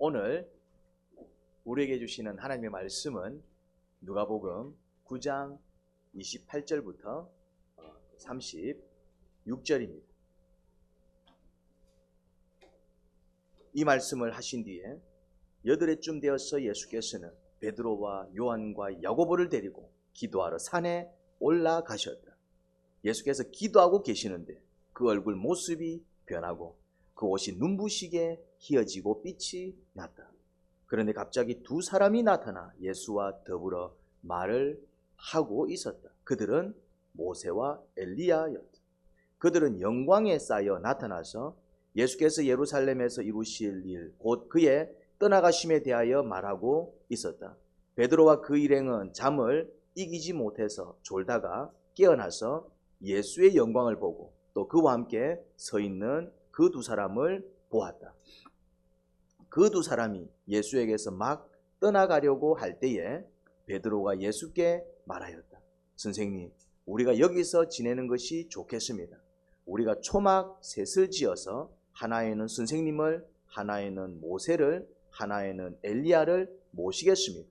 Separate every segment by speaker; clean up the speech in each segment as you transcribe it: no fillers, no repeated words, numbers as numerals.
Speaker 1: 오늘 우리에게 주시는 하나님의 말씀은 누가복음 9장 28절부터 36절입니다. 이 말씀을 하신 뒤에 8해쯤 되어서 예수께서는 베드로와 요한과 야고보를 데리고 기도하러 산에 올라가셨다. 예수께서 기도하고 계시는데 그 얼굴 모습이 변하고 그 옷이 눈부시게 희어지고 빛이 났다. 그런데 갑자기 두 사람이 나타나 예수와 더불어 말을 하고 있었다. 그들은 모세와 엘리야였다. 그들은 영광에 쌓여 나타나서 예수께서 예루살렘에서 이루실 일, 곧 그의 떠나가심에 대하여 말하고 있었다. 베드로와 그 일행은 잠을 이기지 못해서 졸다가 깨어나서 예수의 영광을 보고 또 그와 함께 서 있는 그 두 사람을 보았다. 그 두 사람이 예수에게서 막 떠나가려고 할 때에 베드로가 예수께 말하였다. 선생님, 우리가 여기서 지내는 것이 좋겠습니다. 우리가 초막 셋을 지어서 하나에는 선생님을, 하나에는 모세를, 하나에는 엘리야를 모시겠습니다.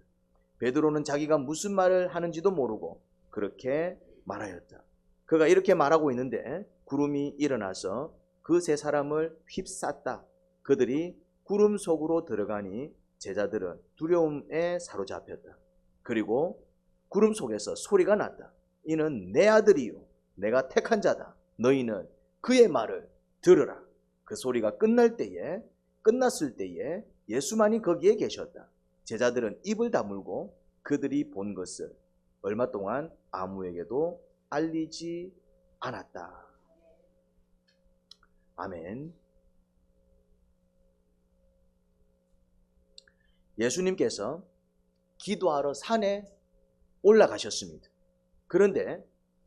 Speaker 1: 베드로는 자기가 무슨 말을 하는지도 모르고 그렇게 말하였다. 그가 이렇게 말하고 있는데 구름이 일어나서 그 세 사람을 휩쌌다. 그들이 구름 속으로 들어가니 제자들은 두려움에 사로잡혔다. 그리고 구름 속에서 소리가 났다. 이는 내 아들이요 내가 택한 자다. 너희는 그의 말을 들으라. 그 소리가 끝났을 때에 예수만이 거기에 계셨다. 제자들은 입을 다물고 그들이 본 것을 얼마 동안 아무에게도 알리지 않았다. 아멘. 예수님께서 기도하러 산에 올라가셨습니다. 그런데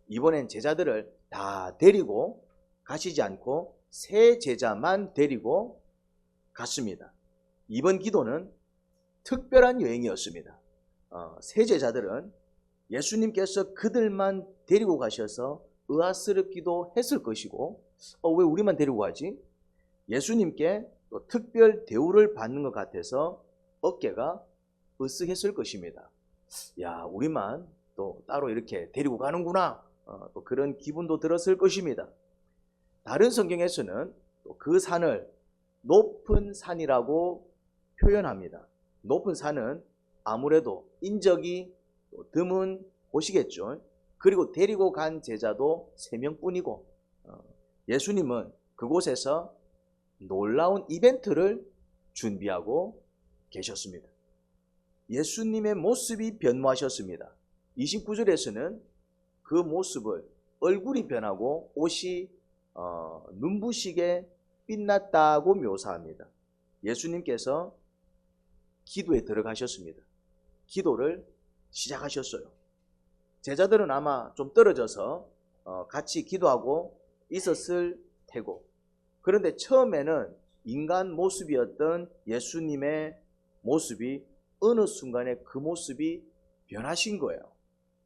Speaker 1: 이번엔 제자들을 다 데리고 가시지 않고 세 제자만 데리고 갔습니다. 이번 기도는 특별한 여행이었습니다. 세 제자들은 예수님께서 그들만 데리고 가셔서 의아스럽기도 했을 것이고 왜 우리만 데리고 가지? 예수님께 또 특별 대우를 받는 것 같아서 어깨가 으쓱했을 것입니다. 야, 우리만 또 따로 이렇게 데리고 가는구나. 또 그런 기분도 들었을 것입니다. 다른 성경에서는 또 그 산을 높은 산이라고 표현합니다. 높은 산은 아무래도 인적이 드문 곳이겠죠. 그리고 데리고 간 제자도 3명뿐이고 예수님은 그곳에서 놀라운 이벤트를 준비하고 계셨습니다. 예수님의 모습이 변모하셨습니다. 29절에서는 그 모습을 얼굴이 변하고 옷이 눈부시게 빛났다고 묘사합니다. 예수님께서 기도에 들어가셨습니다. 기도를 시작하셨어요. 제자들은 아마 좀 떨어져서 같이 기도하고 있었을 테고, 그런데 처음에는 인간 모습이었던 예수님의 모습이 어느 순간에 그 모습이 변하신 거예요.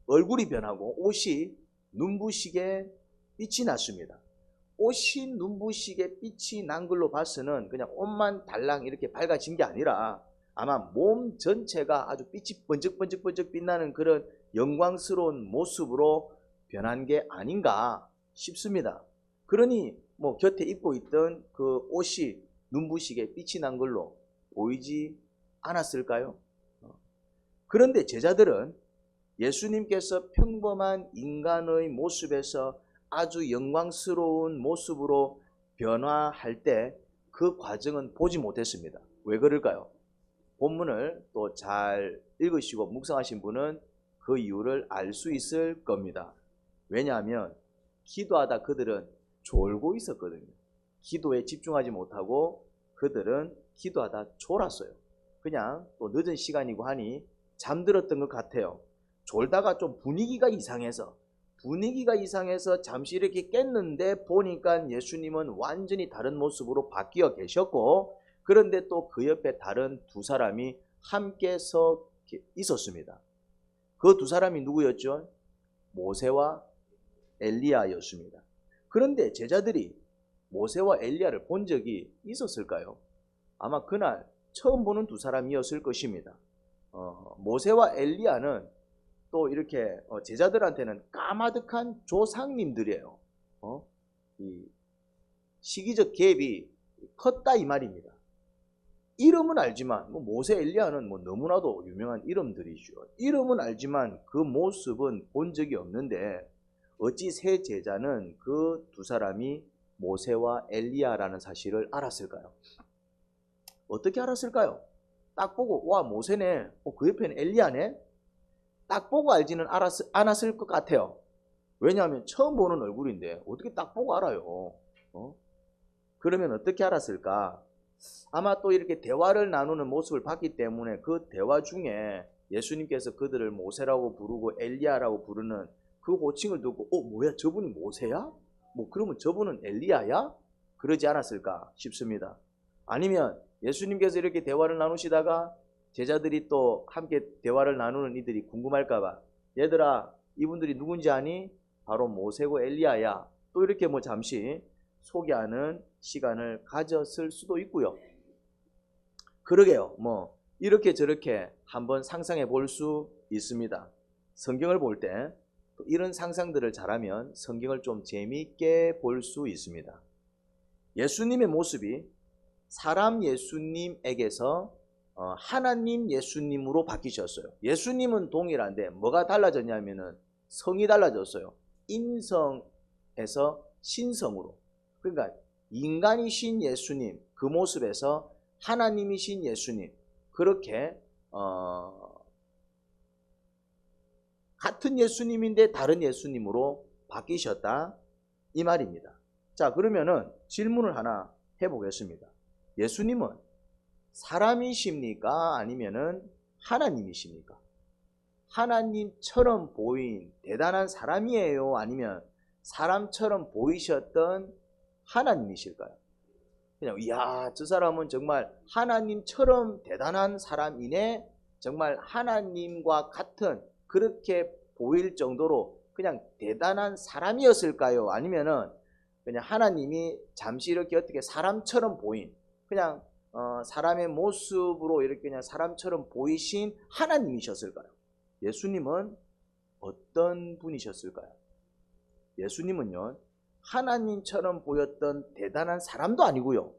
Speaker 1: 얼굴이 변하고 옷이 눈부시게 빛이 났습니다. 옷이 눈부시게 빛이 난 걸로 봐서는 그냥 옷만 달랑 이렇게 밝아진 게 아니라 아마 몸 전체가 아주 빛이 번쩍번쩍 빛나는 그런 영광스러운 모습으로 변한 게 아닌가 싶습니다. 그러니 곁에 입고 있던 그 옷이 눈부시게 빛이 난 걸로 보이지 않았을까요? 그런데 제자들은 예수님께서 평범한 인간의 모습에서 아주 영광스러운 모습으로 변화할 때 그 과정은 보지 못했습니다. 왜 그럴까요? 본문을 또 잘 읽으시고 묵상하신 분은 그 이유를 알 수 있을 겁니다. 왜냐하면 기도하다 그들은 졸고 있었거든요. 기도에 집중하지 못하고 그들은 기도하다 졸았어요. 그냥 또 늦은 시간이고 하니 잠들었던 것 같아요. 졸다가 좀 분위기가 이상해서 잠시 이렇게 깼는데 보니까 예수님은 완전히 다른 모습으로 바뀌어 계셨고, 그런데 또 그 옆에 다른 두 사람이 함께 서 있었습니다. 그 두 사람이 누구였죠? 모세와 엘리야였습니다. 그런데 제자들이 모세와 엘리야를 본 적이 있었을까요? 아마 그날 처음 보는 두 사람이었을 것입니다. 모세와 엘리야는 또 이렇게 제자들한테는 까마득한 조상님들이에요. 이 시기적 갭이 컸다 이 말입니다. 이름은 알지만 모세 엘리야는 너무나도 유명한 이름들이죠. 이름은 알지만 그 모습은 본 적이 없는데 어찌 세 제자는 그 두 사람이 모세와 엘리야라는 사실을 알았을까요? 어떻게 알았을까요? 딱 보고 와 모세네, 그 옆에는 엘리야네, 딱 보고 알지는 않았을 것 같아요. 왜냐하면 처음 보는 얼굴인데 어떻게 딱 보고 알아요? 그러면 어떻게 알았을까? 아마 또 이렇게 대화를 나누는 모습을 봤기 때문에 그 대화 중에 예수님께서 그들을 모세라고 부르고 엘리야라고 부르는 그 호칭을 듣고 뭐야 저분이 모세야? 그러면 저분은 엘리야야? 그러지 않았을까 싶습니다. 아니면 예수님께서 이렇게 대화를 나누시다가 제자들이 또 함께 대화를 나누는 이들이 궁금할까봐 얘들아 이분들이 누군지 아니? 바로 모세고 엘리야야. 또 이렇게 잠시 소개하는 시간을 가졌을 수도 있고요. 그러게요. 이렇게 저렇게 한번 상상해 볼 수 있습니다. 성경을 볼 때 이런 상상들을 잘하면 성경을 좀 재미있게 볼 수 있습니다. 예수님의 모습이 사람 예수님에게서 하나님 예수님으로 바뀌셨어요. 예수님은 동일한데 뭐가 달라졌냐면은 성이 달라졌어요. 인성에서 신성으로. 그러니까 인간이신 예수님 그 모습에서 하나님이신 예수님 그렇게 같은 예수님인데 다른 예수님으로 바뀌셨다 이 말입니다. 자 그러면은 질문을 하나 해보겠습니다. 예수님은 사람이십니까? 아니면은 하나님이십니까? 하나님처럼 보인 대단한 사람이에요? 아니면 사람처럼 보이셨던 하나님이실까요? 그냥 이야 저 사람은 정말 하나님처럼 대단한 사람이네, 정말 하나님과 같은 그렇게 보일 정도로 그냥 대단한 사람이었을까요? 아니면은 그냥 하나님이 잠시 이렇게 어떻게 사람처럼 보인 그냥 사람의 모습으로 이렇게 그냥 사람처럼 보이신 하나님이셨을까요? 예수님은 어떤 분이셨을까요? 예수님은요 하나님처럼 보였던 대단한 사람도 아니고요,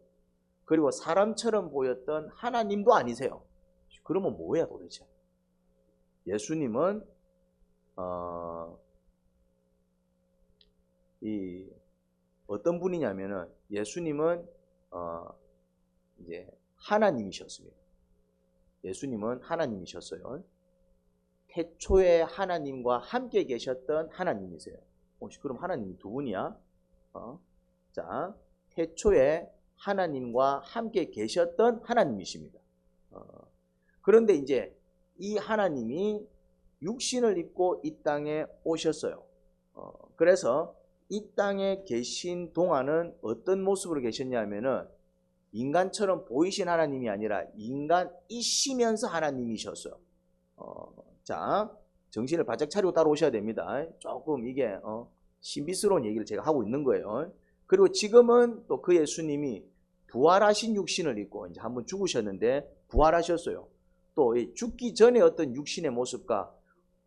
Speaker 1: 그리고 사람처럼 보였던 하나님도 아니세요. 그러면 뭐야 도대체? 예수님은 어떤 분이냐면은 예수님은 이제 하나님이셨습니다. 예수님은 하나님이셨어요. 태초에 하나님과 함께 계셨던 하나님이세요. 그럼 하나님이 두 분이야? 자, 태초에 하나님과 함께 계셨던 하나님이십니다. 그런데 이제 이 하나님이 육신을 입고 이 땅에 오셨어요. 그래서 이 땅에 계신 동안은 어떤 모습으로 계셨냐면은 인간처럼 보이신 하나님이 아니라 인간이시면서 하나님이셨어요. 자, 정신을 바짝 차리고 따라오셔야 됩니다. 조금 이게 신비스러운 얘기를 제가 하고 있는 거예요. 그리고 지금은 또 그 예수님이 부활하신 육신을 입고 이제 한번 죽으셨는데 부활하셨어요. 또 죽기 전에 어떤 육신의 모습과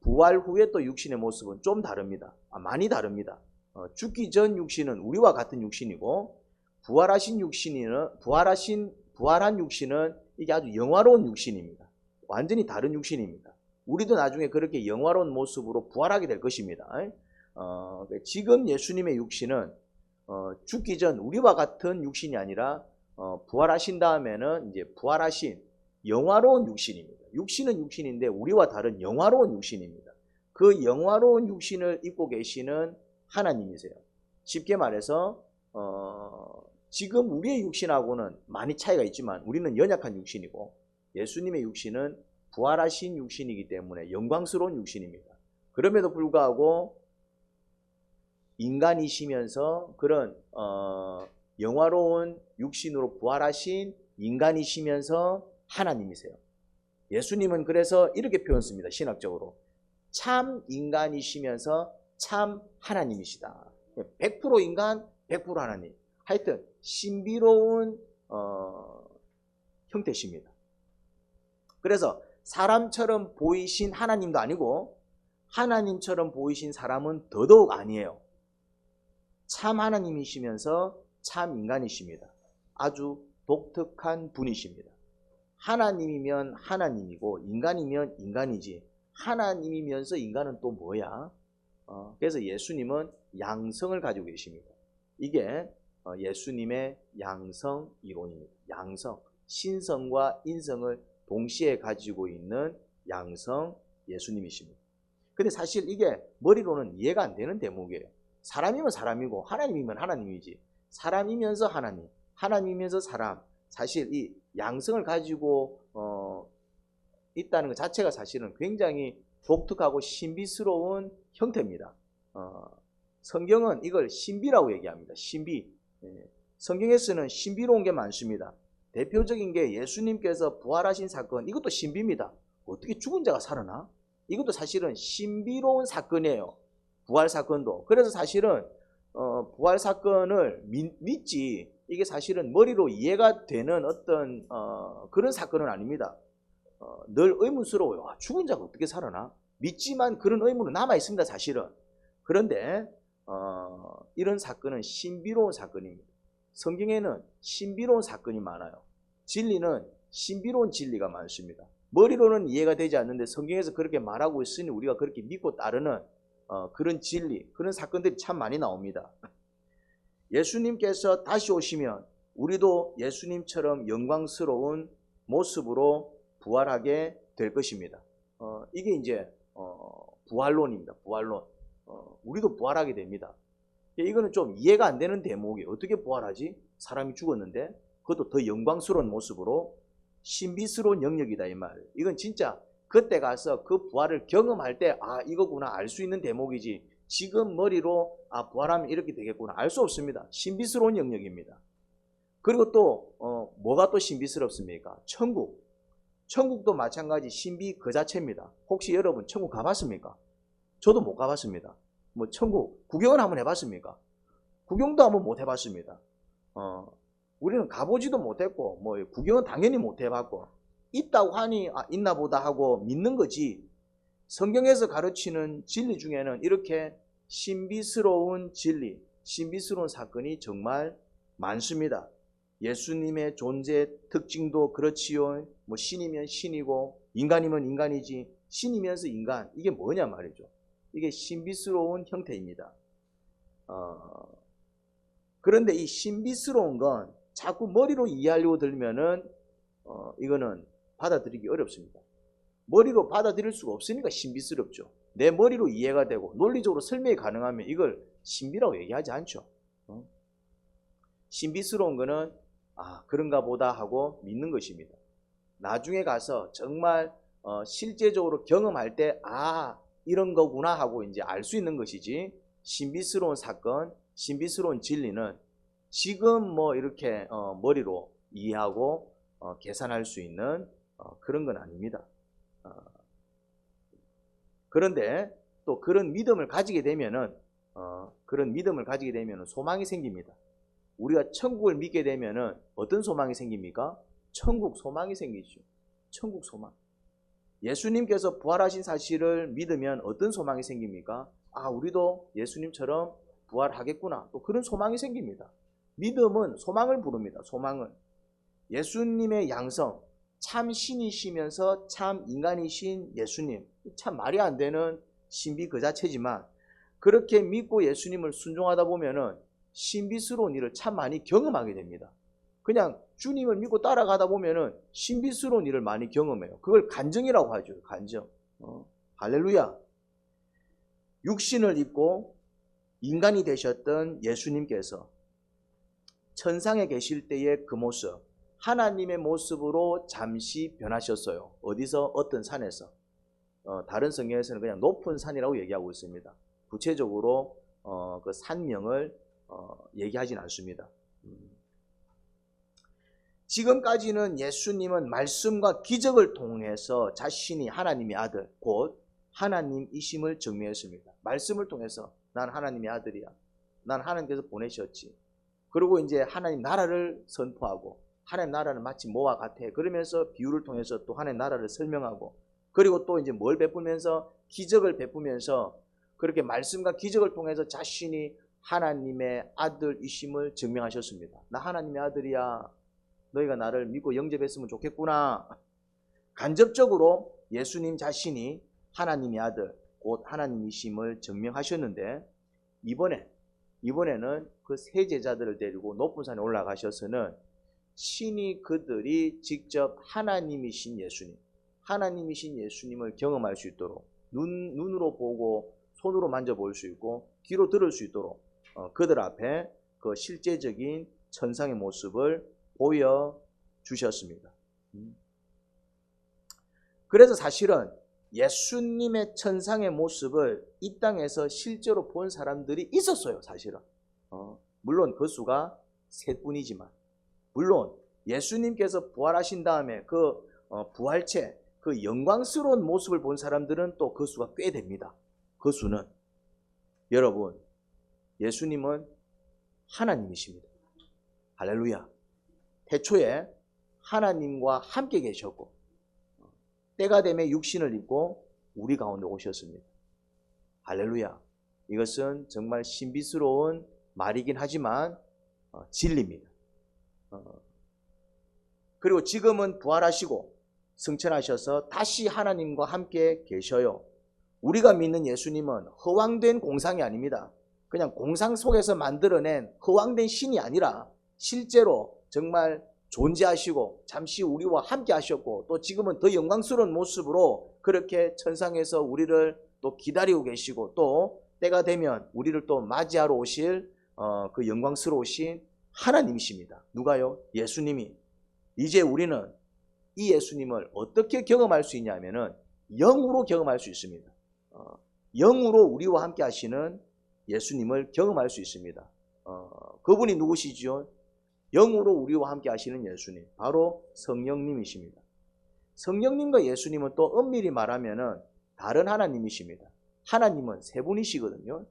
Speaker 1: 부활 후에 또 육신의 모습은 좀 다릅니다. 많이 다릅니다. 죽기 전 육신은 우리와 같은 육신이고 부활한 육신은 이게 아주 영화로운 육신입니다. 완전히 다른 육신입니다. 우리도 나중에 그렇게 영화로운 모습으로 부활하게 될 것입니다. 지금 예수님의 육신은 죽기 전 우리와 같은 육신이 아니라 부활하신 다음에는 이제 부활하신 영화로운 육신입니다. 육신은 육신인데 우리와 다른 영화로운 육신입니다. 그 영화로운 육신을 입고 계시는 하나님이세요. 쉽게 말해서 지금 우리의 육신하고는 많이 차이가 있지만 우리는 연약한 육신이고 예수님의 육신은 부활하신 육신이기 때문에 영광스러운 육신입니다. 그럼에도 불구하고 인간이시면서 그런 영화로운 육신으로 부활하신 인간이시면서 하나님이세요. 예수님은 그래서 이렇게 표현습니다. 신학적으로 참 인간이시면서 참 하나님이시다. 100% 인간 100% 하나님. 하여튼 신비로운 형태십니다. 그래서 사람처럼 보이신 하나님도 아니고 하나님처럼 보이신 사람은 더더욱 아니에요. 참 하나님이시면서 참 인간이십니다. 아주 독특한 분이십니다. 하나님이면 하나님이고 인간이면 인간이지 하나님이면서 인간은 또 뭐야? 그래서 예수님은 양성을 가지고 계십니다. 이게 예수님의 양성 이론입니다. 양성, 신성과 인성을 동시에 가지고 있는 양성 예수님이십니다. 근데 사실 이게 머리로는 이해가 안 되는 대목이에요. 사람이면 사람이고 하나님이면 하나님이지 사람이면서 하나님, 하나님이면서 사람, 사실 이 양성을 가지고 있다는 것 자체가 사실은 굉장히 독특하고 신비스러운 형태입니다. 성경은 이걸 신비라고 얘기합니다. 신비. 성경에서는 신비로운 게 많습니다. 대표적인 게 예수님께서 부활하신 사건, 이것도 신비입니다. 어떻게 죽은 자가 살아나? 이것도 사실은 신비로운 사건이에요. 부활 사건도. 그래서 사실은 부활 사건을 믿지 이게 사실은 머리로 이해가 되는 어떤 그런 사건은 아닙니다. 늘 의문스러워요. 죽은 자가 어떻게 살아나? 믿지만 그런 의문은 남아 있습니다. 사실은. 그런데 이런 사건은 신비로운 사건입니다. 성경에는 신비로운 사건이 많아요. 진리는 신비로운 진리가 많습니다. 머리로는 이해가 되지 않는데 성경에서 그렇게 말하고 있으니 우리가 그렇게 믿고 따르는 그런 진리, 그런 사건들이 참 많이 나옵니다. 예수님께서 다시 오시면 우리도 예수님처럼 영광스러운 모습으로 부활하게 될 것입니다. 이게 이제 부활론입니다. 부활론. 우리도 부활하게 됩니다. 이거는 좀 이해가 안 되는 대목이에요. 어떻게 부활하지? 사람이 죽었는데 그것도 더 영광스러운 모습으로 신비스러운 영역이다 이 말. 이건 진짜 그때 가서 그 부활을 경험할 때 이거구나 알 수 있는 대목이지 지금 머리로 부활하면 이렇게 되겠구나 알 수 없습니다. 신비스러운 영역입니다. 그리고 또 뭐가 또 신비스럽습니까? 천국. 천국도 마찬가지 신비 그 자체입니다. 혹시 여러분 천국 가봤습니까? 저도 못 가봤습니다. 뭐 천국 구경은 한번 해봤습니까? 구경도 한번 못 해봤습니다. 우리는 가보지도 못했고 뭐 구경은 당연히 못 해봤고 있다고 하니 있나 보다 하고 믿는 거지. 성경에서 가르치는 진리 중에는 이렇게 신비스러운 진리, 신비스러운 사건이 정말 많습니다. 예수님의 존재 특징도 그렇지요. 뭐 신이면 신이고 인간이면 인간이지 신이면서 인간 이게 뭐냐 말이죠. 이게 신비스러운 형태입니다. 그런데 이 신비스러운 건 자꾸 머리로 이해하려고 들면은 이거는 받아들이기 어렵습니다. 머리로 받아들일 수가 없으니까 신비스럽죠. 내 머리로 이해가 되고 논리적으로 설명이 가능하면 이걸 신비라고 얘기하지 않죠. 신비스러운 거는 그런가 보다 하고 믿는 것입니다. 나중에 가서 정말 실제적으로 경험할 때 이런 거구나 하고 이제 알 수 있는 것이지 신비스러운 사건, 신비스러운 진리는 지금 뭐 이렇게 머리로 이해하고 계산할 수 있는 그런 건 아닙니다. 그런데 또 그런 믿음을 가지게 되면은 소망이 생깁니다. 우리가 천국을 믿게 되면은 어떤 소망이 생깁니까? 천국 소망이 생기죠. 천국 소망. 예수님께서 부활하신 사실을 믿으면 어떤 소망이 생깁니까? 우리도 예수님처럼 부활하겠구나. 또 그런 소망이 생깁니다. 믿음은 소망을 부릅니다. 소망을. 예수님의 양성, 참 신이시면서 참 인간이신 예수님. 참 말이 안 되는 신비 그 자체지만 그렇게 믿고 예수님을 순종하다 보면은 신비스러운 일을 참 많이 경험하게 됩니다. 그냥 주님을 믿고 따라가다 보면은 신비스러운 일을 많이 경험해요. 그걸 간증이라고 하죠. 간증. 할렐루야. 육신을 입고 인간이 되셨던 예수님께서 천상에 계실 때의 그 모습, 하나님의 모습으로 잠시 변하셨어요. 어디서? 어떤 산에서. 다른 성경에서는 그냥 높은 산이라고 얘기하고 있습니다. 구체적으로 그 산명을 얘기하진 않습니다. 지금까지는 예수님은 말씀과 기적을 통해서 자신이 하나님의 아들, 곧 하나님이심을 증명했습니다. 말씀을 통해서 난 하나님의 아들이야. 난 하나님께서 보내셨지. 그리고 이제 하나님 나라를 선포하고 하나님 나라는 마치 뭐와 같아. 그러면서 비유를 통해서 또 하나님 나라를 설명하고, 그리고 또 이제 뭘 베푸면서 기적을 베푸면서 그렇게 말씀과 기적을 통해서 자신이 하나님의 아들이심을 증명하셨습니다. 나 하나님의 아들이야. 너희가 나를 믿고 영접했으면 좋겠구나. 간접적으로 예수님 자신이 하나님의 아들, 곧 하나님이심을 증명하셨는데, 이번에는 그 세 제자들을 데리고 높은 산에 올라가셔서는 친히 그들이 직접 하나님이신 예수님을 경험할 수 있도록 눈으로 보고 손으로 만져볼 수 있고 귀로 들을 수 있도록 그들 앞에 그 실제적인 천상의 모습을 보여주셨습니다. 그래서 사실은 예수님의 천상의 모습을 이 땅에서 실제로 본 사람들이 있었어요. 사실은 물론 그 수가 셋뿐이지만, 물론 예수님께서 부활하신 다음에 그 부활체, 그 영광스러운 모습을 본 사람들은 또 그 수가 꽤 됩니다. 그 수는, 여러분, 예수님은 하나님이십니다. 할렐루야. 태초에 하나님과 함께 계셨고 때가 되매 육신을 입고 우리 가운데 오셨습니다. 할렐루야. 이것은 정말 신비스러운 말이긴 하지만 진리입니다. 그리고 지금은 부활하시고 승천하셔서 다시 하나님과 함께 계셔요. 우리가 믿는 예수님은 허황된 공상이 아닙니다. 그냥 공상 속에서 만들어낸 허황된 신이 아니라 실제로 정말 존재하시고 잠시 우리와 함께 하셨고 또 지금은 더 영광스러운 모습으로 그렇게 천상에서 우리를 또 기다리고 계시고 또 때가 되면 우리를 또 맞이하러 오실 그 영광스러우신 하나님이십니다. 누가요? 예수님이. 이제 우리는 이 예수님을 어떻게 경험할 수 있냐면은 영으로 경험할 수 있습니다. 영으로 우리와 함께 하시는 예수님을 경험할 수 있습니다. 그분이 누구시죠? 영으로 우리와 함께 하시는 예수님, 바로 성령님이십니다. 성령님과 예수님은 또 엄밀히 말하면은 다른 하나님이십니다. 하나님은 세 분이시거든요.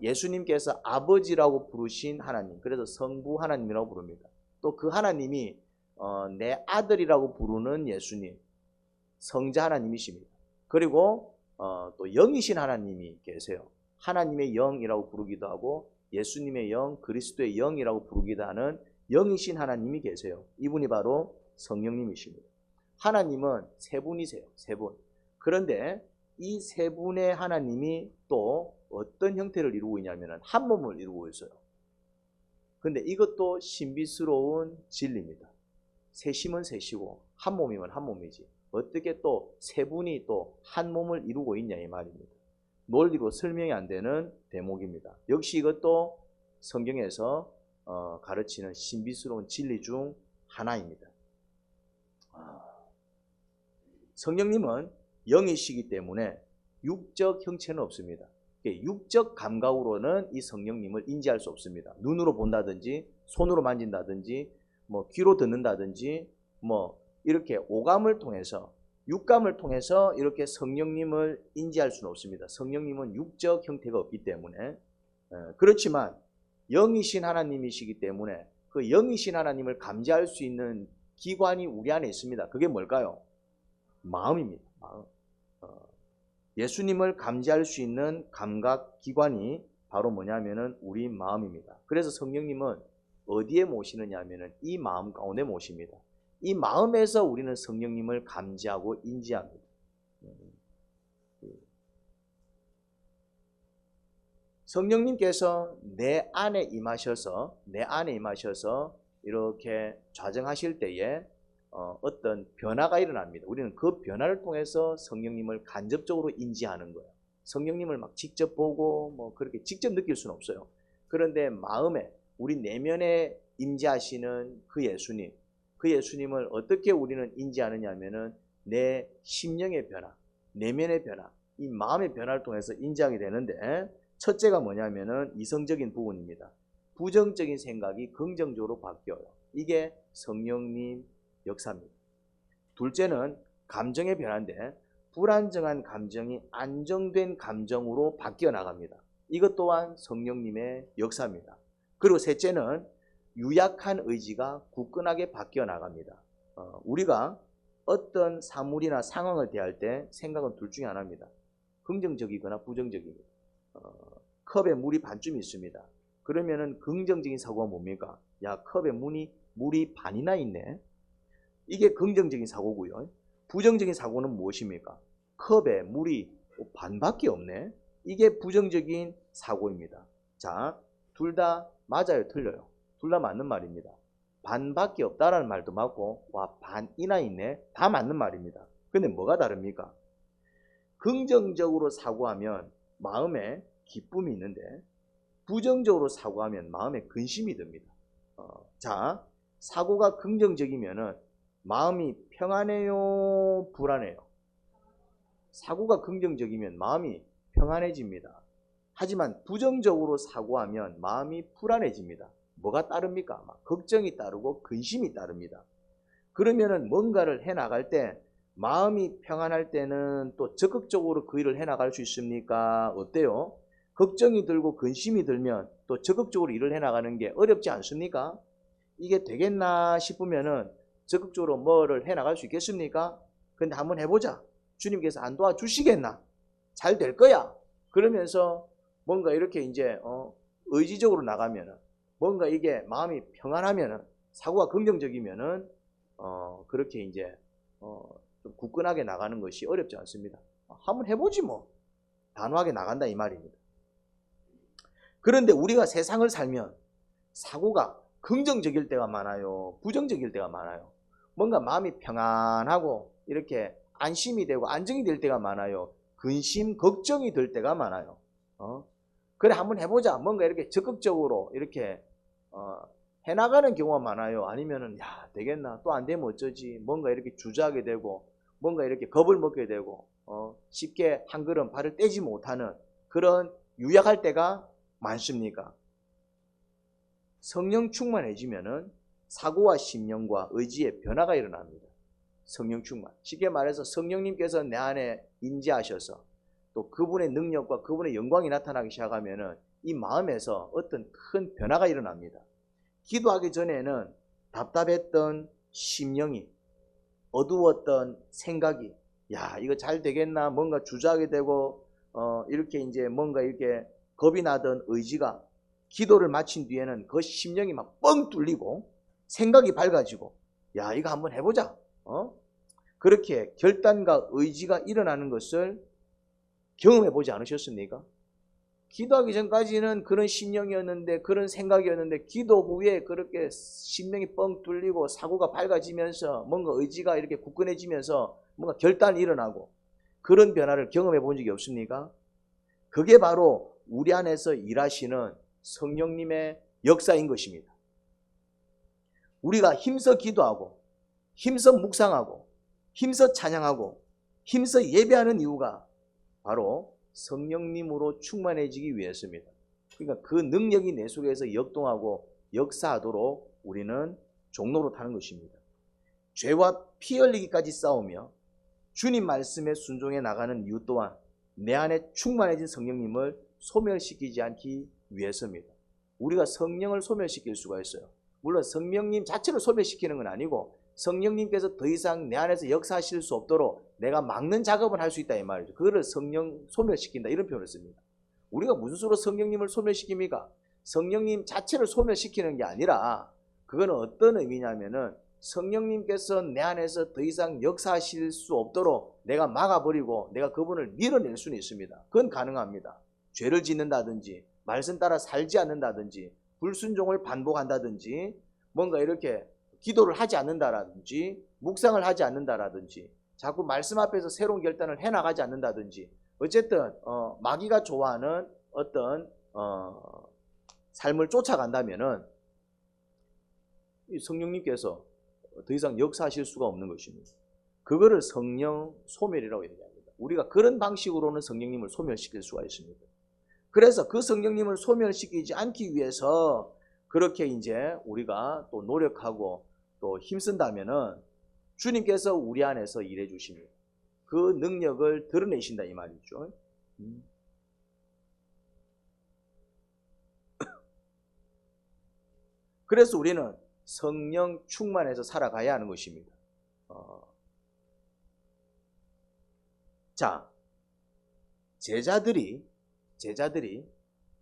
Speaker 1: 예수님께서 아버지라고 부르신 하나님, 그래서 성부 하나님이라고 부릅니다. 또 그 하나님이 내 아들이라고 부르는 예수님, 성자 하나님이십니다. 그리고 또 영이신 하나님이 계세요. 하나님의 영이라고 부르기도 하고 예수님의 영, 그리스도의 영이라고 부르기도 하는 영이신 하나님이 계세요. 이분이 바로 성령님이십니다. 하나님은 세 분이세요. 세 분. 그런데 이 세 분의 하나님이 또 어떤 형태를 이루고 있냐면 한 몸을 이루고 있어요. 그런데 이것도 신비스러운 진리입니다. 셋이면 셋이고 한 몸이면 한 몸이지 어떻게 또 세 분이 또 한 몸을 이루고 있냐 이 말입니다. 논리로 설명이 안 되는 대목입니다. 역시 이것도 성경에서 가르치는 신비스러운 진리 중 하나입니다. 성령님은 영이시기 때문에 육적 형체는 없습니다. 육적 감각으로는 이 성령님을 인지할 수 없습니다. 눈으로 본다든지 손으로 만진다든지 뭐 귀로 듣는다든지 뭐 이렇게 오감을 통해서 육감을 통해서 이렇게 성령님을 인지할 수는 없습니다. 성령님은 육적 형태가 없기 때문에. 그렇지만 영이신 하나님이시기 때문에 그 영이신 하나님을 감지할 수 있는 기관이 우리 안에 있습니다. 그게 뭘까요? 마음입니다. 마음. 예수님을 감지할 수 있는 감각 기관이 바로 뭐냐면은 우리 마음입니다. 그래서 성령님은 어디에 모시느냐 하면은 이 마음 가운데 모십니다. 이 마음에서 우리는 성령님을 감지하고 인지합니다. 성령님께서 내 안에 임하셔서 이렇게 좌정하실 때에 어떤 변화가 일어납니다. 우리는 그 변화를 통해서 성령님을 간접적으로 인지하는 거예요. 성령님을 막 직접 보고 뭐 그렇게 직접 느낄 수는 없어요. 그런데 마음에 우리 내면에 임재하시는 그 예수님을 어떻게 우리는 인지하느냐 하면은 내 심령의 변화, 내면의 변화, 이 마음의 변화를 통해서 인지하게 되는데 첫째가 뭐냐면은 이성적인 부분입니다. 부정적인 생각이 긍정적으로 바뀌어요. 이게 성령님 역사입니다. 둘째는 감정의 변화인데 불안정한 감정이 안정된 감정으로 바뀌어 나갑니다. 이것 또한 성령님의 역사입니다. 그리고 셋째는 유약한 의지가 굳건하게 바뀌어 나갑니다. 우리가 어떤 사물이나 상황을 대할 때 생각은 둘 중에 하나입니다. 긍정적이거나 부정적입니다. 컵에 물이 반쯤 있습니다. 그러면은 긍정적인 사고가 뭡니까? 야, 컵에 물이 반이나 있네. 이게 긍정적인 사고고요. 부정적인 사고는 무엇입니까? 컵에 물이 반밖에 없네. 이게 부정적인 사고입니다. 자, 둘 다 맞아요, 틀려요? 둘 다 맞는 말입니다. 반밖에 없다라는 말도 맞고, 와, 반이나 있네. 다 맞는 말입니다. 근데 뭐가 다릅니까? 긍정적으로 사고하면 마음에 기쁨이 있는데, 부정적으로 사고하면 마음에 근심이 듭니다. 자, 사고가 긍정적이면은 마음이 평안해요, 불안해요? 사고가 긍정적이면 마음이 평안해집니다. 하지만 부정적으로 사고하면 마음이 불안해집니다. 뭐가 따릅니까? 걱정이 따르고 근심이 따릅니다. 그러면은 뭔가를 해나갈 때 마음이 평안할 때는 또 적극적으로 그 일을 해나갈 수 있습니까? 어때요? 걱정이 들고 근심이 들면 또 적극적으로 일을 해나가는 게 어렵지 않습니까? 이게 되겠나 싶으면은 적극적으로 뭐를 해나갈 수 있겠습니까? 근데 한번 해보자. 주님께서 안 도와주시겠나? 잘 될 거야. 그러면서 뭔가 이렇게 이제 의지적으로 나가면은 뭔가 이게 마음이 평안하면은 사고가 긍정적이면은 그렇게 이제 좀 굳건하게 나가는 것이 어렵지 않습니다. 한번 해보지 뭐. 단호하게 나간다 이 말입니다. 그런데 우리가 세상을 살면 사고가 긍정적일 때가 많아요, 부정적일 때가 많아요. 뭔가 마음이 평안하고 이렇게 안심이 되고 안정이 될 때가 많아요. 근심, 걱정이 들 때가 많아요. 그래 한번 해보자. 뭔가 이렇게 적극적으로 이렇게 해나가는 경우가 많아요. 아니면은 야 되겠나, 또 안 되면 어쩌지, 뭔가 이렇게 주저하게 되고 뭔가 이렇게 겁을 먹게 되고 쉽게 한 걸음 발을 떼지 못하는 그런 유약할 때가 많습니까? 성령 충만해지면은 사고와 심령과 의지의 변화가 일어납니다. 성령 충만. 쉽게 말해서 성령님께서 내 안에 임재하셔서 또 그분의 능력과 그분의 영광이 나타나기 시작하면은 이 마음에서 어떤 큰 변화가 일어납니다. 기도하기 전에는 답답했던 심령이, 어두웠던 생각이, 야 이거 잘 되겠나, 뭔가 주저하게 되고 이렇게 이제 뭔가 이렇게 겁이 나던 의지가 기도를 마친 뒤에는 그 심령이 막 뻥 뚫리고 생각이 밝아지고, 야 이거 한번 해보자. 그렇게 결단과 의지가 일어나는 것을 경험해 보지 않으셨습니까? 기도하기 전까지는 그런 심령이었는데, 그런 생각이었는데, 기도 후에 그렇게 심령이 뻥 뚫리고 사고가 밝아지면서 뭔가 의지가 이렇게 굳건해지면서 뭔가 결단이 일어나고, 그런 변화를 경험해 본 적이 없습니까? 그게 바로 우리 안에서 일하시는 성령님의 역사인 것입니다. 우리가 힘써 기도하고 힘써 묵상하고 힘써 찬양하고 힘써 예배하는 이유가 바로 성령님으로 충만해지기 위해서입니다. 그러니까 그 능력이 내 속에서 역동하고 역사하도록 우리는 종로로 타는 것입니다. 죄와 피 흘리기까지 싸우며 주님 말씀에 순종해 나가는 이유 또한 내 안에 충만해진 성령님을 소멸시키지 않기 위해서입니다. 우리가 성령을 소멸시킬 수가 있어요. 물론 성령님 자체를 소멸시키는 건 아니고 성령님께서 더 이상 내 안에서 역사하실 수 없도록 내가 막는 작업을 할 수 있다 이 말이죠. 그거를 성령 소멸시킨다 이런 표현을 씁니다. 우리가 무슨 수로 성령님을 소멸시킵니까? 성령님 자체를 소멸시키는 게 아니라 그거는 어떤 의미냐면은 성령님께서 내 안에서 더 이상 역사하실 수 없도록 내가 막아버리고 내가 그분을 밀어낼 수는 있습니다. 그건 가능합니다. 죄를 짓는다든지 말씀 따라 살지 않는다든지 불순종을 반복한다든지 뭔가 이렇게 기도를 하지 않는다라든지 묵상을 하지 않는다라든지 자꾸 말씀 앞에서 새로운 결단을 해나가지 않는다든지 어쨌든 마귀가 좋아하는 어떤 삶을 쫓아간다면은 성령님께서 더 이상 역사하실 수가 없는 것입니다. 그거를 성령 소멸이라고 얘기합니다. 우리가 그런 방식으로는 성령님을 소멸시킬 수가 있습니다. 그래서 그 성령님을 소멸시키지 않기 위해서 그렇게 이제 우리가 또 노력하고 또 힘쓴다면은 주님께서 우리 안에서 일해 주십니다. 그 능력을 드러내신다 이 말이죠. 그래서 우리는 성령 충만해서 살아가야 하는 것입니다. 자, 제자들이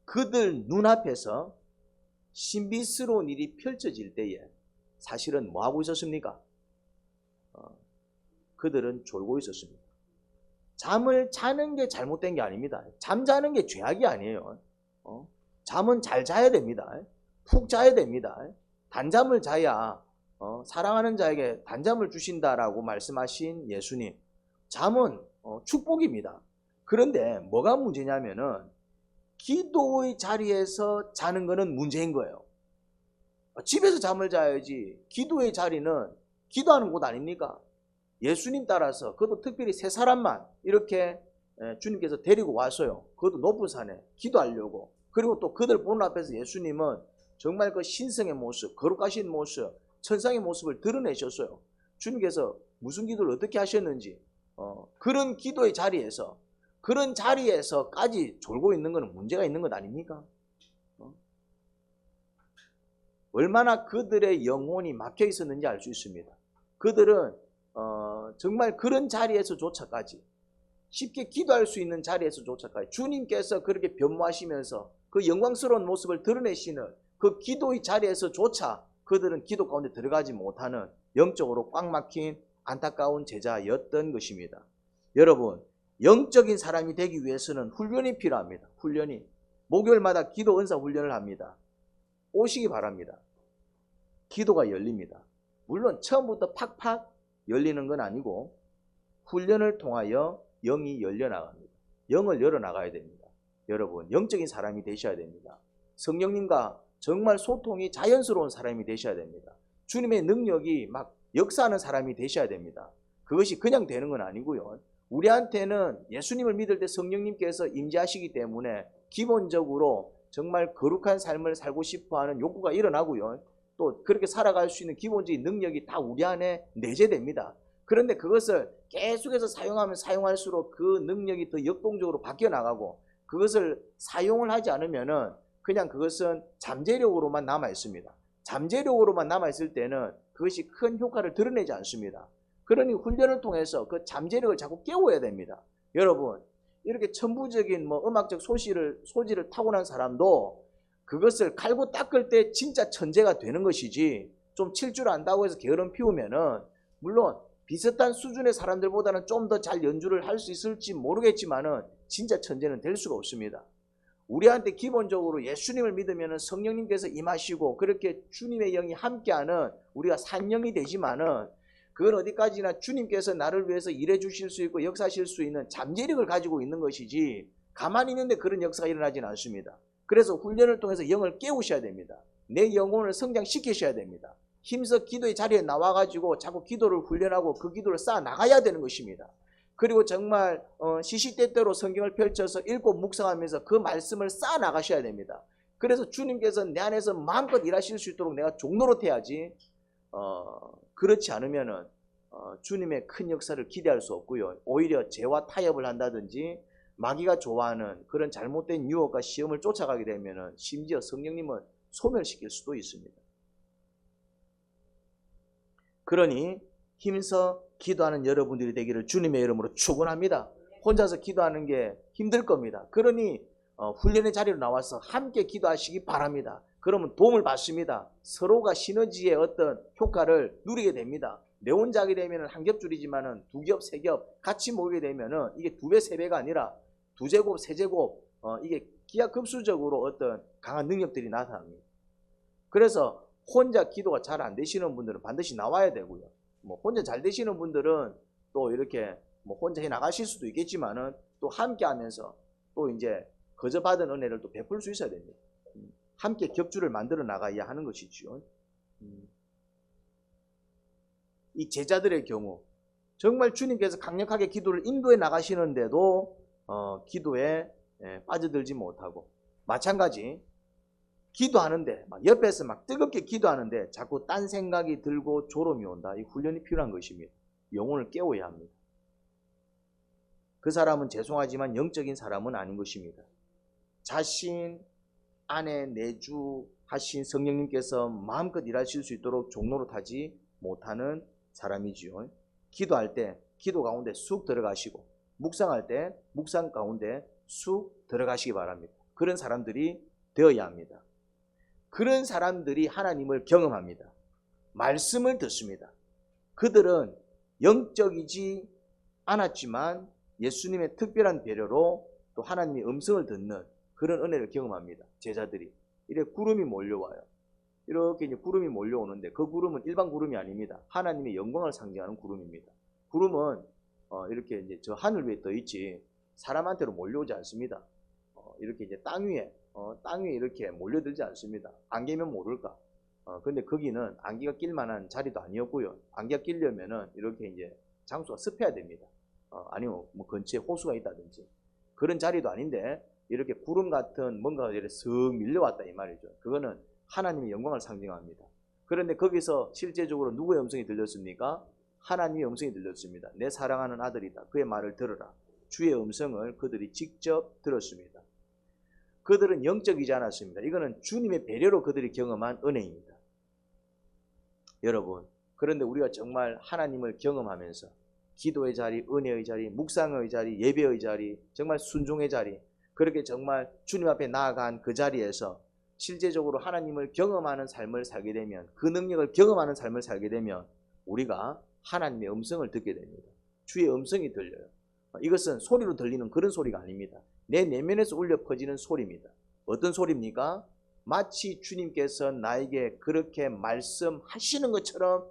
Speaker 1: 그들 눈앞에서 신비스러운 일이 펼쳐질 때에 사실은 뭐 하고 있었습니까? 그들은 졸고 있었습니다. 잠을 자는 게 잘못된 게 아닙니다. 잠자는 게 죄악이 아니에요. 잠은 잘 자야 됩니다. 푹 자야 됩니다. 단잠을 자야 사랑하는 자에게 단잠을 주신다라고 말씀하신 예수님. 잠은 축복입니다. 그런데 뭐가 문제냐면은 기도의 자리에서 자는 거는 문제인 거예요. 집에서 잠을 자야지 기도의 자리는 기도하는 곳 아닙니까? 예수님 따라서 그것도 특별히 세 사람만 이렇게 주님께서 데리고 왔어요. 그것도 높은 산에 기도하려고. 그리고 또 그들 보는 앞에서 예수님은 정말 그 신성의 모습, 거룩하신 모습, 천상의 모습을 드러내셨어요. 주님께서 무슨 기도를 어떻게 하셨는지 그런 기도의 자리에서 그런 자리에서까지 졸고 있는 것은 문제가 있는 것 아닙니까? 얼마나 그들의 영혼이 막혀 있었는지 알 수 있습니다. 그들은 정말 그런 자리에서조차까지 쉽게 기도할 수 있는 자리에서조차까지 주님께서 그렇게 변모하시면서 그 영광스러운 모습을 드러내시는 그 기도의 자리에서조차 그들은 기도 가운데 들어가지 못하는 영적으로 꽉 막힌 안타까운 제자였던 것입니다. 여러분, 영적인 사람이 되기 위해서는 훈련이 필요합니다. 훈련이. 목요일마다 기도 은사 훈련을 합니다. 오시기 바랍니다. 기도가 열립니다. 물론 처음부터 팍팍 열리는 건 아니고 훈련을 통하여 영이 열려나갑니다. 영을 열어나가야 됩니다. 여러분, 영적인 사람이 되셔야 됩니다. 성령님과 정말 소통이 자연스러운 사람이 되셔야 됩니다. 주님의 능력이 막 역사하는 사람이 되셔야 됩니다. 그것이 그냥 되는 건 아니고요. 우리한테는 예수님을 믿을 때 성령님께서 임재하시기 때문에 기본적으로 정말 거룩한 삶을 살고 싶어하는 욕구가 일어나고요. 또 그렇게 살아갈 수 있는 기본적인 능력이 다 우리 안에 내재됩니다. 그런데 그것을 계속해서 사용하면 사용할수록 그 능력이 더 역동적으로 바뀌어 나가고 그것을 사용을 하지 않으면은 그냥 그것은 잠재력으로만 남아 있습니다. 잠재력으로만 남아 있을 때는 그것이 큰 효과를 드러내지 않습니다. 그러니 훈련을 통해서 그 잠재력을 자꾸 깨워야 됩니다. 여러분, 이렇게 천부적인 음악적 소질을 타고난 사람도 그것을 갈고 닦을 때 진짜 천재가 되는 것이지, 좀 칠 줄 안다고 해서 게으름 피우면은 물론 비슷한 수준의 사람들보다는 좀 더 잘 연주를 할 수 있을지 모르겠지만은 진짜 천재는 될 수가 없습니다. 우리한테 기본적으로 예수님을 믿으면 성령님께서 임하시고 그렇게 주님의 영이 함께하는 우리가 산영이 되지만은 그건 어디까지나 주님께서 나를 위해서 일해 주실 수 있고 역사하실 수 있는 잠재력을 가지고 있는 것이지 가만히 있는데 그런 역사가 일어나지는 않습니다. 그래서 훈련을 통해서 영을 깨우셔야 됩니다. 내 영혼을 성장시키셔야 됩니다. 힘써 기도의 자리에 나와가지고 자꾸 기도를 훈련하고 그 기도를 쌓아 나가야 되는 것입니다. 그리고 정말 시시때때로 성경을 펼쳐서 읽고 묵상하면서 그 말씀을 쌓아 나가셔야 됩니다. 그래서 주님께서 내 안에서 마음껏 일하실 수 있도록 내가 종노릇해야지 그렇지 않으면은 주님의 큰 역사를 기대할 수 없고요. 오히려 죄와 타협을 한다든지 마귀가 좋아하는 그런 잘못된 유혹과 시험을 쫓아가게 되면은 심지어 성령님은 소멸시킬 수도 있습니다. 그러니 힘써 기도하는 여러분들이 되기를 주님의 이름으로 축원합니다. 혼자서 기도하는 게 힘들 겁니다. 그러니 훈련의 자리로 나와서 함께 기도하시기 바랍니다. 그러면 도움을 받습니다. 서로가 시너지의 어떤 효과를 누리게 됩니다. 내 혼자 하게 되면 한 겹줄이지만은 두 겹, 세 겹 같이 모이게 되면은 이게 두 배, 세 배가 아니라 두 제곱, 세 제곱 이게 기하급수적으로 어떤 강한 능력들이 나타납니다. 그래서 혼자 기도가 잘 안 되시는 분들은 반드시 나와야 되고요. 혼자 잘 되시는 분들은 또 이렇게 혼자 해 나가실 수도 있겠지만은 또 함께 하면서 또 이제 거저 받은 은혜를 또 베풀 수 있어야 됩니다. 함께 격주를 만들어 나가야 하는 것이죠. 이 제자들의 경우 정말 주님께서 강력하게 기도를 인도해 나가시는데도 기도에 빠져들지 못하고, 마찬가지 기도하는데 옆에서 막 뜨겁게 기도하는데 자꾸 딴 생각이 들고 졸음이 온다. 이 훈련이 필요한 것입니다. 영혼을 깨워야 합니다. 그 사람은 죄송하지만 영적인 사람은 아닌 것입니다. 자신 안에 내주하는 하신 성령님께서 마음껏 일하실 수 있도록 종노릇하지 못하는 사람이지요. 기도할 때 기도 가운데 쑥 들어가시고, 묵상할 때 묵상 가운데 쑥 들어가시기 바랍니다. 그런 사람들이 되어야 합니다. 그런 사람들이 하나님을 경험합니다. 말씀을 듣습니다. 그들은 영적이지 않았지만 예수님의 특별한 배려로 또 하나님의 음성을 듣는 그런 은혜를 경험합니다. 제자들이 이렇게 구름이 몰려와요. 이렇게 이제 구름이 몰려오는데 그 구름은 일반 구름이 아닙니다. 하나님의 영광을 상징하는 구름입니다. 구름은 이렇게 이제 저 하늘 위에 떠 있지 사람한테로 몰려오지 않습니다. 이렇게 이제 땅 위에 이렇게 몰려들지 않습니다. 안개면 모를까. 근데 거기는 안개가 낄 만한 자리도 아니었고요. 안개가 끼려면은 이렇게 이제 장소가 습해야 됩니다. 아니면 뭐 근처에 호수가 있다든지 그런 자리도 아닌데 이렇게 구름 같은 뭔가가 이렇게 슥 밀려왔다 이 말이죠. 그거는 하나님의 영광을 상징합니다. 그런데 거기서 실제적으로 누구의 음성이 들렸습니까? 하나님의 음성이 들렸습니다. 내 사랑하는 아들이다. 그의 말을 들으라. 주의 음성을 그들이 직접 들었습니다. 그들은 영적이지 않았습니다. 이거는 주님의 배려로 그들이 경험한 은혜입니다. 여러분, 그런데 우리가 정말 하나님을 경험하면서 기도의 자리, 은혜의 자리, 묵상의 자리, 예배의 자리, 정말 순종의 자리, 그렇게 정말 주님 앞에 나아간 그 자리에서 실제적으로 하나님을 경험하는 삶을 살게 되면, 그 능력을 경험하는 삶을 살게 되면 우리가 하나님의 음성을 듣게 됩니다. 주의 음성이 들려요. 이것은 소리로 들리는 그런 소리가 아닙니다. 내 내면에서 울려 퍼지는 소리입니다. 어떤 소리입니까? 마치 주님께서 나에게 그렇게 말씀하시는 것처럼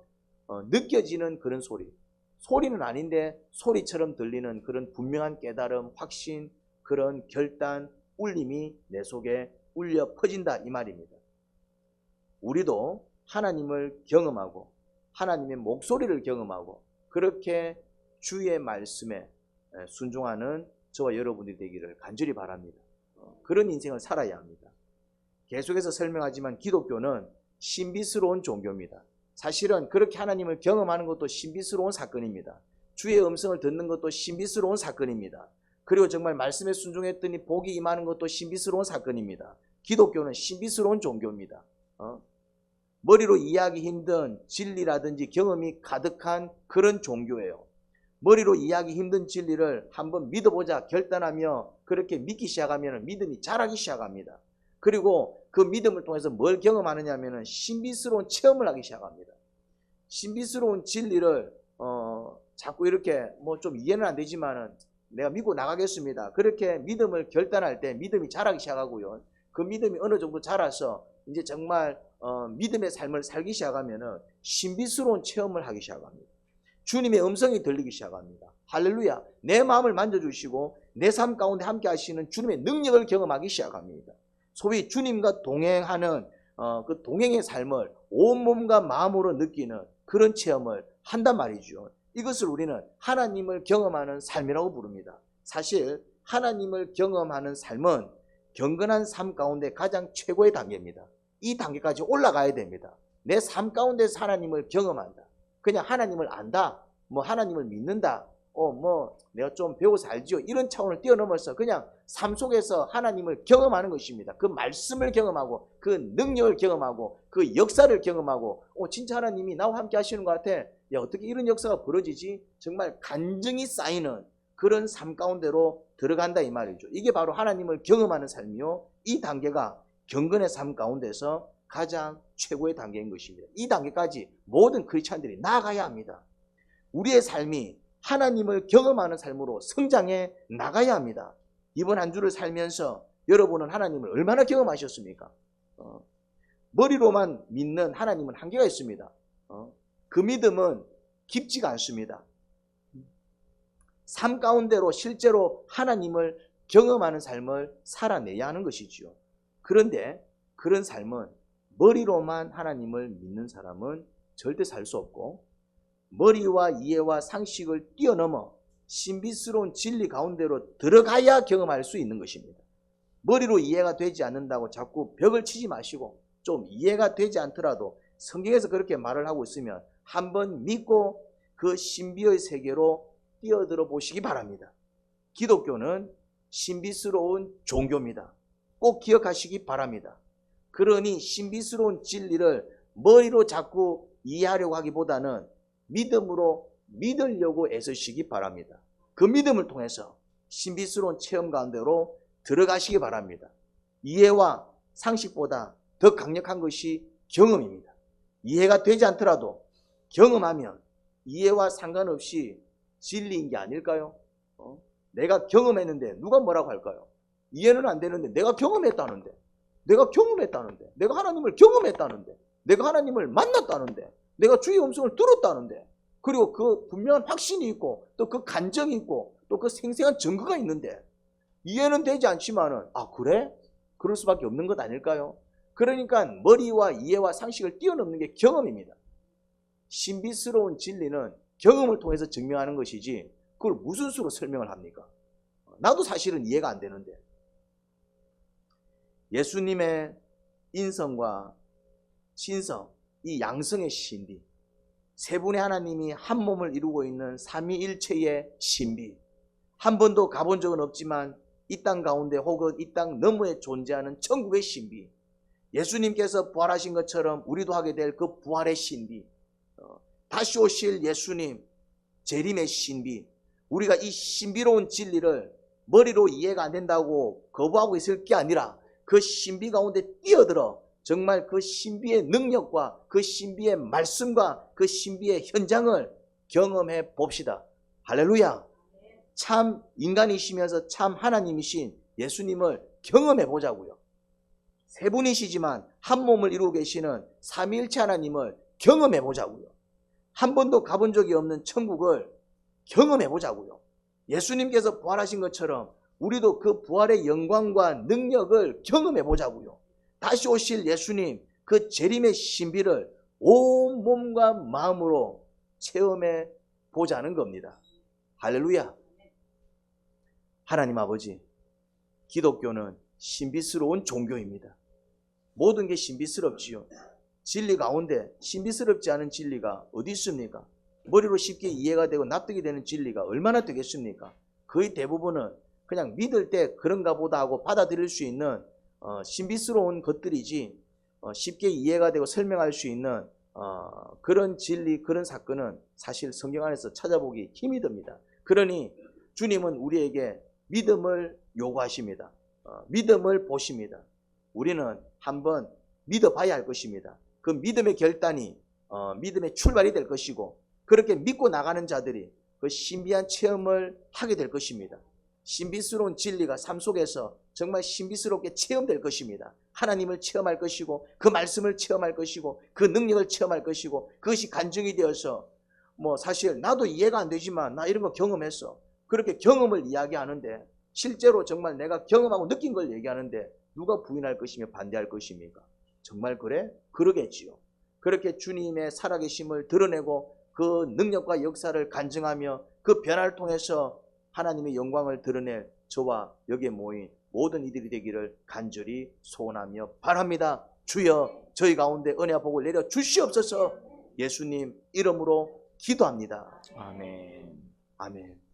Speaker 1: 느껴지는 그런 소리. 소리는 아닌데 소리처럼 들리는 그런 분명한 깨달음, 확신, 그런 결단, 울림이 내 속에 울려 퍼진다 이 말입니다. 우리도 하나님을 경험하고 하나님의 목소리를 경험하고 그렇게 주의 말씀에 순종하는 저와 여러분들이 되기를 간절히 바랍니다. 그런 인생을 살아야 합니다. 계속해서 설명하지만 기독교는 신비스러운 종교입니다. 사실은 그렇게 하나님을 경험하는 것도 신비스러운 사건입니다. 주의 음성을 듣는 것도 신비스러운 사건입니다. 그리고 정말 말씀에 순종했더니 복이 임하는 것도 신비스러운 사건입니다. 기독교는 신비스러운 종교입니다. 머리로 이해하기 힘든 진리라든지 경험이 가득한 그런 종교예요. 머리로 이해하기 힘든 진리를 한번 믿어보자 결단하며 그렇게 믿기 시작하면 믿음이 자라기 시작합니다. 그리고 그 믿음을 통해서 뭘 경험하느냐 하면 신비스러운 체험을 하기 시작합니다. 신비스러운 진리를 자꾸 이렇게 뭐 좀 이해는 안 되지만은 내가 믿고 나가겠습니다. 그렇게 믿음을 결단할 때 믿음이 자라기 시작하고요. 그 믿음이 어느 정도 자라서 이제 정말 믿음의 삶을 살기 시작하면은 신비스러운 체험을 하기 시작합니다. 주님의 음성이 들리기 시작합니다. 할렐루야. 내 마음을 만져주시고 내 삶 가운데 함께 하시는 주님의 능력을 경험하기 시작합니다. 소위 주님과 동행하는 그 동행의 삶을 온몸과 마음으로 느끼는 그런 체험을 한단 말이죠. 이것을 우리는 하나님을 경험하는 삶이라고 부릅니다. 사실 하나님을 경험하는 삶은 경건한 삶 가운데 가장 최고의 단계입니다. 이 단계까지 올라가야 됩니다. 내 삶 가운데서 하나님을 경험한다. 그냥 하나님을 안다. 뭐 하나님을 믿는다. 뭐 내가 좀 배워서 알지요. 이런 차원을 뛰어넘어서 그냥 삶 속에서 하나님을 경험하는 것입니다. 그 말씀을 경험하고 그 능력을 경험하고 그 역사를 경험하고 진짜 하나님이 나와 함께 하시는 것 같아. 야, 어떻게 이런 역사가 벌어지지? 정말 간증이 쌓이는 그런 삶 가운데로 들어간다 이 말이죠. 이게 바로 하나님을 경험하는 삶이요. 이 단계가 경건의 삶 가운데서 가장 최고의 단계인 것입니다. 이 단계까지 모든 크리스찬들이 나아가야 합니다. 우리의 삶이 하나님을 경험하는 삶으로 성장해 나가야 합니다. 이번 한 주를 살면서 여러분은 하나님을 얼마나 경험하셨습니까? 머리로만 믿는 하나님은 한계가 있습니다. 그 믿음은 깊지가 않습니다. 삶 가운데로 실제로 하나님을 경험하는 삶을 살아내야 하는 것이지요. 그런데 그런 삶은 머리로만 하나님을 믿는 사람은 절대 살 수 없고 머리와 이해와 상식을 뛰어넘어 신비스러운 진리 가운데로 들어가야 경험할 수 있는 것입니다. 머리로 이해가 되지 않는다고 자꾸 벽을 치지 마시고 좀 이해가 되지 않더라도 성경에서 그렇게 말을 하고 있으면 한번 믿고 그 신비의 세계로 뛰어들어 보시기 바랍니다. 기독교는 신비스러운 종교입니다. 꼭 기억하시기 바랍니다. 그러니 신비스러운 진리를 머리로 자꾸 이해하려고 하기보다는 믿음으로 믿으려고 애쓰시기 바랍니다. 그 믿음을 통해서 신비스러운 체험 가운데로 들어가시기 바랍니다. 이해와 상식보다 더 강력한 것이 경험입니다. 이해가 되지 않더라도 경험하면 이해와 상관없이 진리인 게 아닐까요? 내가 경험했는데 누가 뭐라고 할까요? 이해는 안 되는데 내가 경험했다는데, 내가 하나님을 경험했다는데, 내가 하나님을 만났다는데, 내가 주의 음성을 들었다는데, 그리고 그 분명한 확신이 있고 또 그 간정이 있고 또 그 생생한 증거가 있는데 이해는 되지 않지만은 아 그래? 그럴 수밖에 없는 것 아닐까요? 그러니까 머리와 이해와 상식을 뛰어넘는 게 경험입니다. 신비스러운 진리는 경험을 통해서 증명하는 것이지 그걸 무슨 수로 설명을 합니까? 나도 사실은 이해가 안 되는데. 예수님의 인성과 신성, 이 양성의 신비, 세 분의 하나님이 한 몸을 이루고 있는 삼위일체의 신비, 한 번도 가본 적은 없지만 이 땅 가운데 혹은 이 땅 너머에 존재하는 천국의 신비, 예수님께서 부활하신 것처럼 우리도 하게 될 그 부활의 신비, 다시 오실 예수님 재림의 신비, 우리가 이 신비로운 진리를 머리로 이해가 안 된다고 거부하고 있을 게 아니라 그 신비 가운데 뛰어들어 정말 그 신비의 능력과 그 신비의 말씀과 그 신비의 현장을 경험해 봅시다. 할렐루야. 참 인간이시면서 참 하나님이신 예수님을 경험해 보자고요. 세 분이시지만 한 몸을 이루고 계시는 삼위일체 하나님을 경험해 보자고요. 한 번도 가본 적이 없는 천국을 경험해 보자고요. 예수님께서 부활하신 것처럼 우리도 그 부활의 영광과 능력을 경험해 보자고요. 다시 오실 예수님 그 재림의 신비를 온 몸과 마음으로 체험해 보자는 겁니다. 할렐루야. 하나님 아버지, 기독교는 신비스러운 종교입니다. 모든 게 신비스럽지요. 진리 가운데 신비스럽지 않은 진리가 어디 있습니까? 머리로 쉽게 이해가 되고 납득이 되는 진리가 얼마나 되겠습니까? 거의 대부분은 그냥 믿을 때 그런가 보다 하고 받아들일 수 있는 신비스러운 것들이지 쉽게 이해가 되고 설명할 수 있는 그런 진리, 그런 사건은 사실 성경 안에서 찾아보기 힘이 듭니다. 그러니 주님은 우리에게 믿음을 요구하십니다. 믿음을 보십니다. 우리는 한번 믿어봐야 할 것입니다. 그 믿음의 결단이 믿음의 출발이 될 것이고 그렇게 믿고 나가는 자들이 그 신비한 체험을 하게 될 것입니다. 신비스러운 진리가 삶 속에서 정말 신비스럽게 체험될 것입니다. 하나님을 체험할 것이고 그 말씀을 체험할 것이고 그 능력을 체험할 것이고 그것이 간증이 되어서 사실 나도 이해가 안 되지만 나 이런 거 경험했어. 그렇게 경험을 이야기하는데 실제로 정말 내가 경험하고 느낀 걸 얘기하는데 누가 부인할 것이며 반대할 것입니까? 정말 그래? 그러겠지요. 그렇게 주님의 살아계심을 드러내고 그 능력과 역사를 간증하며 그 변화를 통해서 하나님의 영광을 드러낼 저와 여기에 모인 모든 이들이 되기를 간절히 소원하며 바랍니다. 주여 저희 가운데 은혜와 복을 내려 주시옵소서. 예수님 이름으로 기도합니다.
Speaker 2: 아멘.
Speaker 1: 아멘.